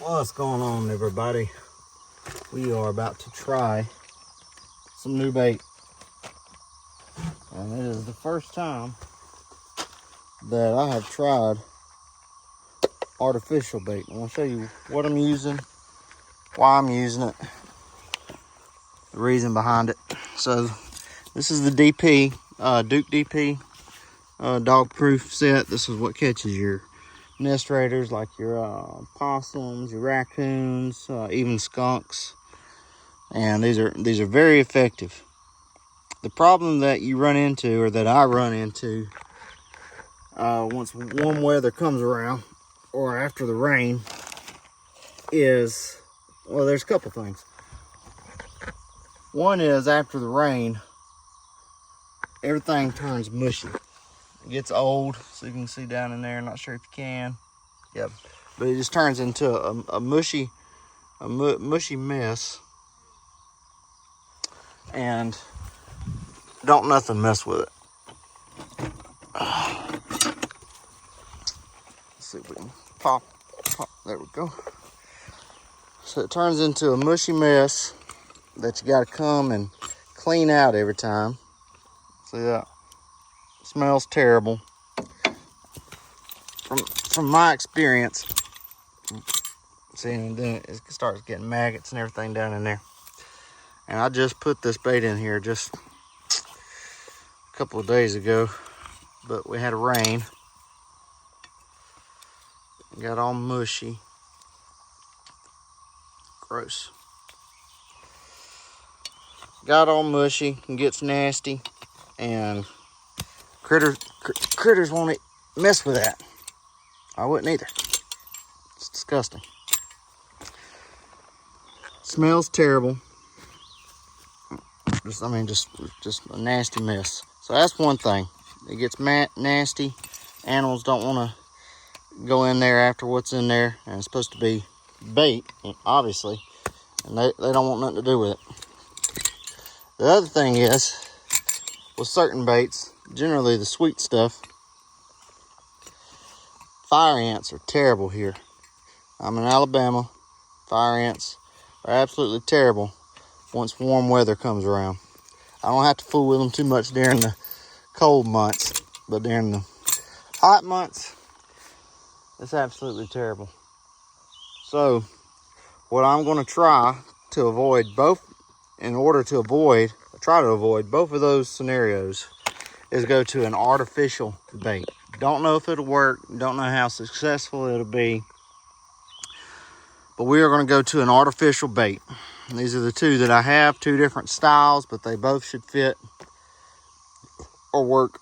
What's going on, everybody? We are about to try some new bait, and it is the first time that I have tried artificial bait. I'm going to show you what I'm using, why I'm using it, the reason behind it. So this is the DP, Duke DP dog proof set. This is what catches your nest raiders like your possums, your raccoons, even skunks, and these are very effective. The problem that you run into, or that I run into, once warm weather comes around or after the rain is, well, there's a couple things. One is, after the rain, everything turns mushy. It gets old, so you can see down in there. Not sure if you can. Yep. But it just turns into a mushy mess, and don't nothing mess with it. Let's see if we can pop. There we go. So it turns into a mushy mess that you got to come and clean out every time. See that? It smells terrible. From my experience, see, and then it starts getting maggots and everything down in there. And I just put this bait in here just a couple of days ago, but we had a rain. It got all mushy. Gross. Got all mushy and gets nasty, and critters won't mess with that. I wouldn't either. It's disgusting. Smells terrible. Just a nasty mess. So that's one thing. It gets nasty. Animals don't want to go in there after what's in there, and it's supposed to be bait, obviously, and they don't want nothing to do with it. The other thing is, with certain baits, generally the sweet stuff, fire ants are terrible here. I'm in Alabama. Fire ants are absolutely terrible once warm weather comes around. I don't have to fool with them too much during the cold months, but during the hot months, it's absolutely terrible. So what I'm going to try to avoid try to avoid both of those scenarios is go to an artificial bait. Don't know if it'll work, don't know how successful it'll be, but we are going to go to an artificial bait. And these are the two that I have, two different styles, but they both should fit or work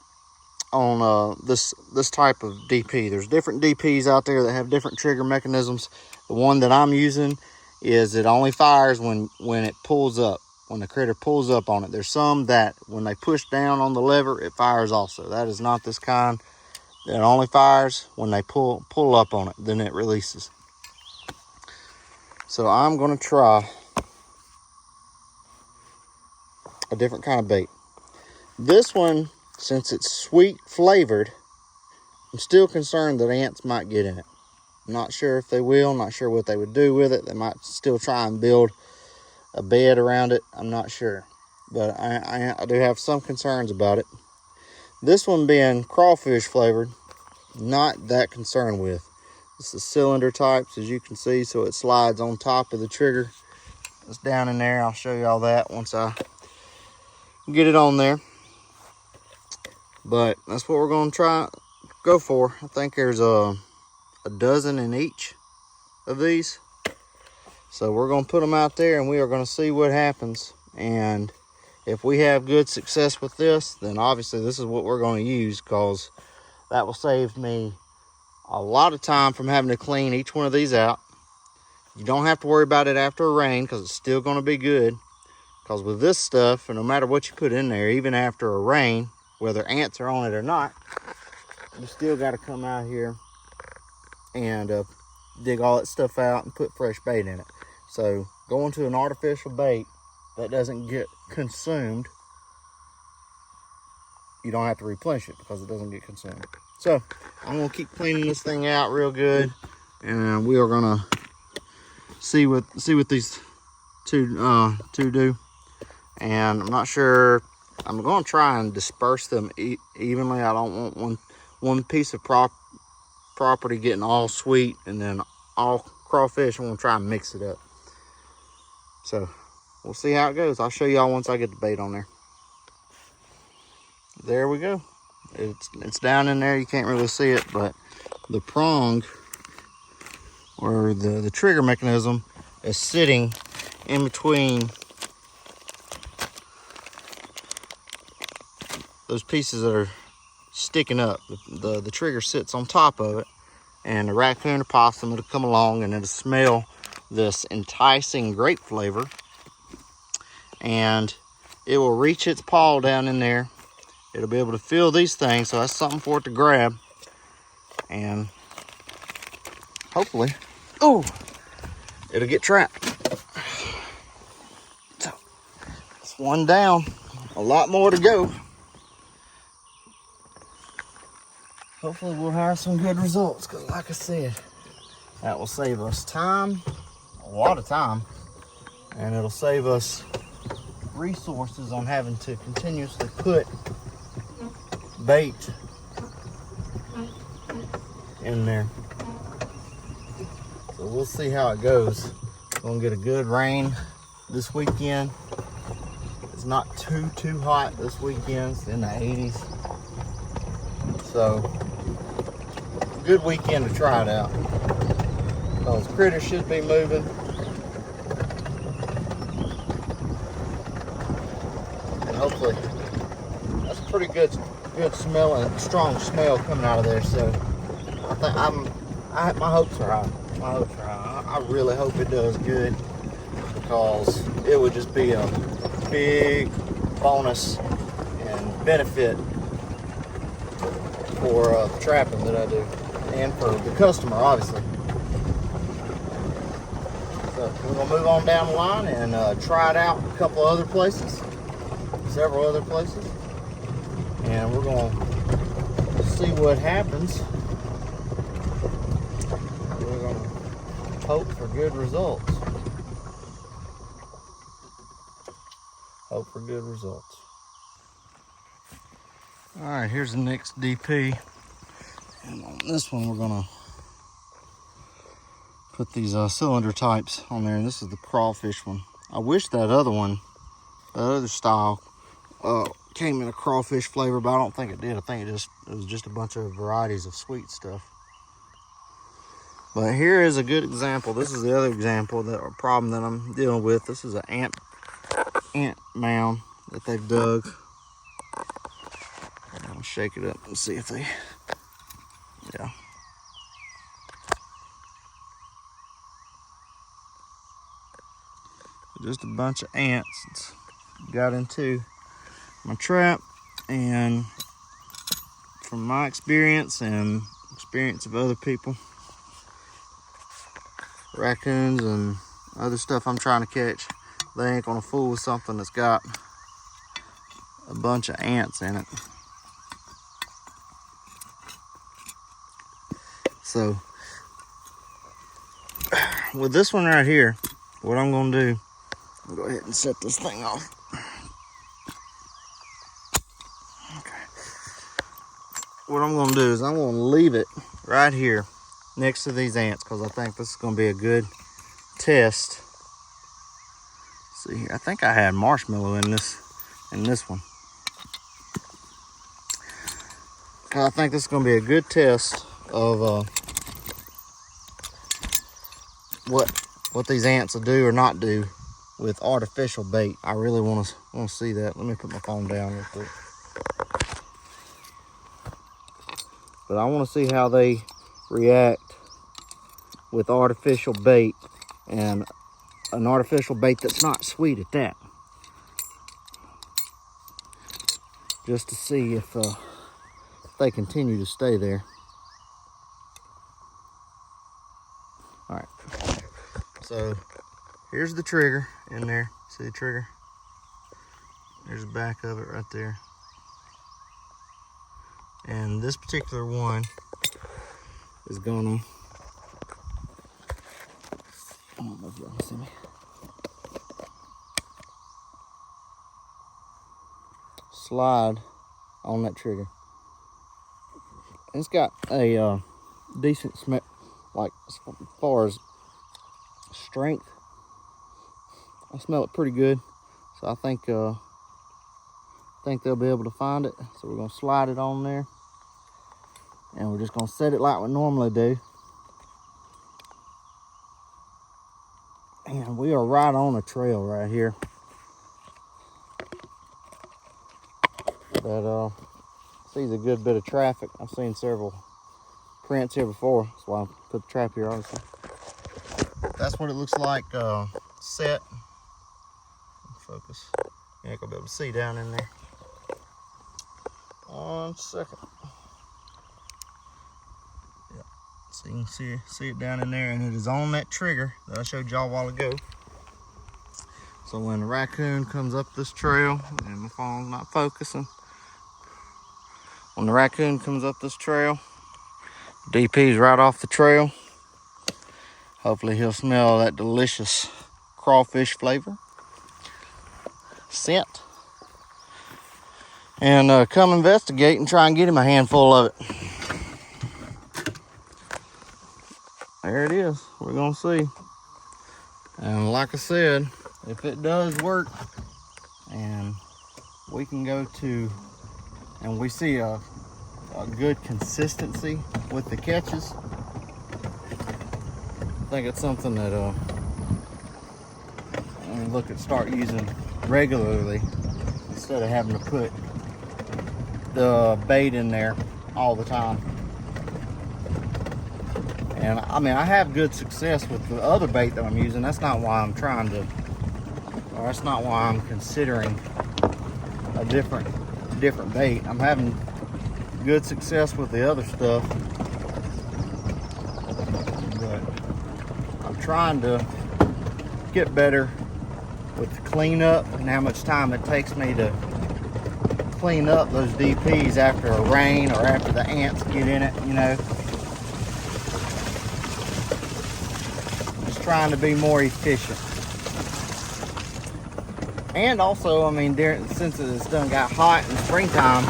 on this type of DP. There's different DPs out there that have different trigger mechanisms. The one that I'm using is it only fires when it pulls up, when the critter pulls up on it. There's some that when they push down on the lever, it fires also. That is not this kind. It only fires when they pull up on it, then it releases. So I'm going to try a different kind of bait. This one, since it's sweet flavored, I'm still concerned that ants might get in it. I'm not sure if they will, not sure what they would do with it. They might still try and build a bed around it. I'm not sure, but I do have some concerns about it. This one being crawfish flavored, not that concerned with. It's the cylinder types, as you can see, so it slides on top of the trigger. It's down in there. I'll show you all that once I get it on there. But that's what we're going to go for. I think there's a dozen in each of these. So we're going to put them out there, and we are going to see what happens. And if we have good success with this, then obviously this is what we're going to use, because that will save me a lot of time from having to clean each one of these out. You don't have to worry about it after a rain, because it's still going to be good. Because with this stuff, and no matter what you put in there, even after a rain, whether ants are on it or not, you still got to come out here and dig all that stuff out and put fresh bait in it. So going to an artificial bait that doesn't get consumed, you don't have to replenish it because it doesn't get consumed. So I'm going to keep cleaning this thing out real good, and we are going to see what these two do. And I'm not sure. I'm going to try and disperse them evenly. I don't want one piece of property getting all sweet and then all crawfish. I'm going to try and mix it up. So we'll see how it goes. I'll show y'all once I get the bait on there. There we go. It's down in there. You can't really see it, but the prong or the trigger mechanism is sitting in between those pieces that are sticking up. The trigger sits on top of it, and the raccoon or possum will come along and it'll smell this enticing grape flavor, and it will reach its paw down in there. It'll be able to feel these things, so that's something for it to grab, and hopefully, oh, it'll get trapped. So it's one down, a lot more to go. Hopefully we'll have some good results, because like I said, that will save us time, a lot of time, and it'll save us resources on having to continuously put bait in there. So we'll see how it goes. Gonna get a good rain this weekend. It's not too hot this weekend. It's in the 80s. So good weekend to try it out. Those critters should be moving. And hopefully that's a pretty good smell and strong smell coming out of there. So I think my hopes are high. My hopes are high. I really hope it does good, because it would just be a big bonus and benefit for the trapping that I do, and for the customer, obviously. So we're gonna move on down the line and try it out a couple other places, several other places, and we're gonna see what happens. We're gonna hope for good results. Hope for good results. All right, here's the next DP. And on this one, we're gonna put these cylinder types on there. And this is the crawfish one. I wish that other one, that other style, came in a crawfish flavor, but I don't think it did. I think it was just a bunch of varieties of sweet stuff. But here is a good example. This is the other example, that problem that I'm dealing with. This is an ant mound that they've dug. I'll shake it up and see if they, yeah. Just a bunch of ants got into my trap, and from my experience and experience of other people, raccoons and other stuff I'm trying to catch, they ain't gonna fool with something that's got a bunch of ants in it. So with this one right here, what I'm gonna do, I'll go ahead and set this thing off. Okay. What I'm gonna do is I'm gonna leave it right here next to these ants, because I think this is gonna be a good test. Let's see here, I think I had marshmallow in this one. I think this is gonna be a good test of what these ants will do or not do with artificial bait. I really want to see that. Let me put my phone down real quick. But I want to see how they react with artificial bait, and an artificial bait that's not sweet at that. Just to see if they continue to stay there. All right. So here's the trigger in there. See the trigger? There's the back of it right there. And this particular one is gonna I don't know if y'all can see me. Slide on that trigger. It's got a decent smell, like as far as strength. I smell it pretty good, so I think they'll be able to find it. So we're gonna slide it on there, and we're just gonna set it like we normally do. And we are right on a trail right here that sees a good bit of traffic. I've seen several prints here before. That's why I put the trap here, obviously. That's what it looks like set. Focus. You ain't gonna be able to see down in there. 1 second. Yeah. So you can see it down in there, and it is on that trigger that I showed y'all a while ago. So when the raccoon comes up this trail, and my phone's not focusing. When the raccoon comes up this trail, DP's right off the trail. Hopefully he'll smell that delicious crawfish flavor, scent, and come investigate and try and get him a handful of it. There it is. We're gonna see. And like I said, if it does work and we can go to, and we see a good consistency with the catches, I think it's something that we look at start using regularly instead of having to put the bait in there all the time. And I mean, I have good success with the other bait that I'm using. That's not why I'm trying to, or that's not why I'm considering a different bait. I'm having good success with the other stuff, but I'm trying to get better with the cleanup and how much time it takes me to clean up those DPs after a rain or after the ants get in it, you know. Just trying to be more efficient. And also, I mean, since it's done got hot in the springtime,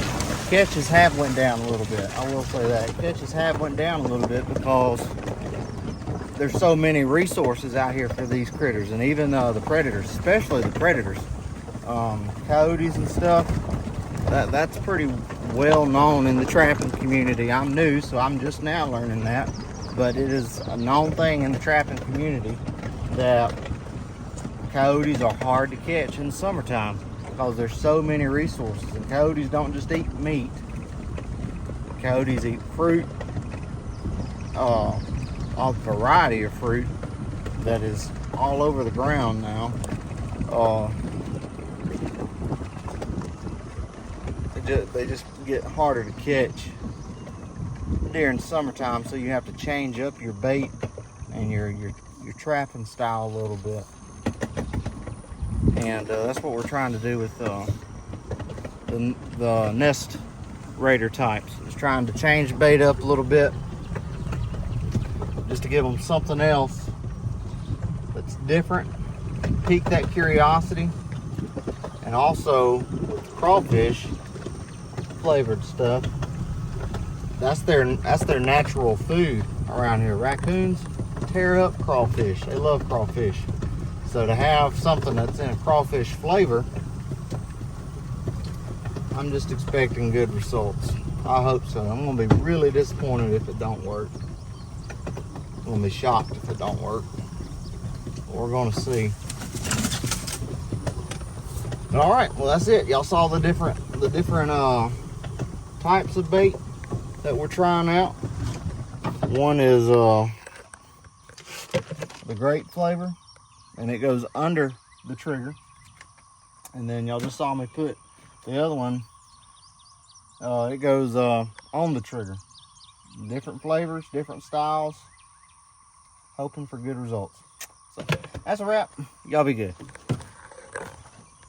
catches have went down a little bit. I will say that. Catches have went down a little bit because there's so many resources out here for these critters, and even the predators, especially the predators. Coyotes and stuff, that's pretty well known in the trapping community. I'm new, so I'm just now learning that, but it is a known thing in the trapping community that coyotes are hard to catch in the summertime because there's so many resources. And coyotes don't just eat meat. Coyotes eat fruit, a variety of fruit that is all over the ground now. They just get harder to catch during summertime, so you have to change up your bait and your trapping style a little bit. And that's what we're trying to do with the nest raider types. Just trying to change the bait up a little bit, just to give them something else that's different, pique that curiosity. And also with crawfish flavored stuff, that's their natural food around here. Raccoons tear up crawfish. They love crawfish. So to have something that's in a crawfish flavor, I'm just expecting good results. I hope so. I'm gonna be really disappointed if it don't work. I'm gonna be shocked if it don't work. But we're gonna see. All right, well that's it. Y'all saw the different types of bait that we're trying out. One is the grape flavor, and it goes under the trigger. And then y'all just saw me put the other one, it goes on the trigger. Different flavors, different styles, hoping for good results. So that's a wrap. Y'all be good.